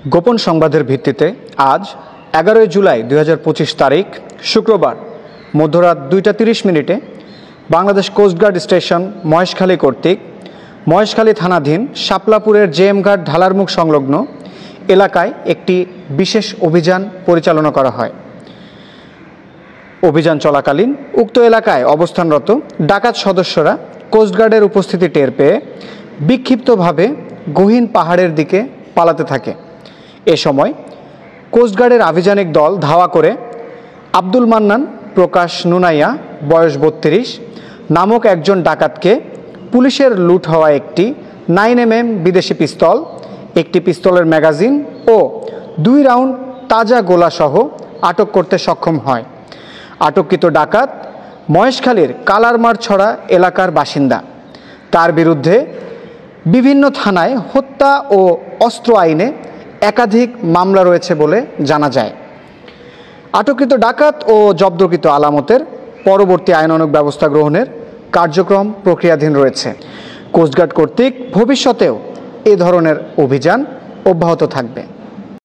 গোপন সংবাদের ভিত্তিতে আজ 11 জুলাই 2025 তারিখ শুক্রবার মধ্যরাত 2টা 30 মিনিটে বাংলাদেশ কোস্টগার্ড স্টেশন মহেশখালী কর্তৃক মহেশখালী থানাধীন শাপলাপুরের জেএম ঘাট ঢালার মুখ সংলগ্ন এলাকায় একটি বিশেষ অভিযান পরিচালনা করা হয়। অভিযান চলাকালীন উক্ত এলাকায় অবস্থানরত ডাকাত সদস্যরা কোস্টগার্ডের উপস্থিতি টের পেয়ে বিক্ষিপ্তভাবে গহীন পাহাড়ের দিকে পালাতে থাকে। এ সময় কোস্টগার্ডের আভিযানিক দল ধাওয়া করে আব্দুল মান্নান প্রকাশ নুনাইয়া বয়স 32 নামক একজন ডাকাতকে পুলিশের লুট হওয়া একটি 9mm বিদেশি পিস্তল, একটি পিস্তলের ম্যাগাজিন ও 2 রাউন্ড তাজা গোলাসহ আটক করতে সক্ষম হয়। আটককৃত ডাকাত মহেশখালীর কালারমারছড়া এলাকার বাসিন্দা। তার বিরুদ্ধে বিভিন্ন থানায় হত্যা ও অস্ত্র আইনে একাধিক মামলা রয়েছে বলে জানা যায়। আটককৃত ডাকাত ও জব্দকৃত আলামতের পরবর্তী আইনানুগ ব্যবস্থা গ্রহণের কার্যক্রম প্রক্রিয়াধীন রয়েছে। কোস্টগার্ড কর্তৃক ভবিষ্যতেও এ ধরনের অভিযান অব্যাহত থাকবে।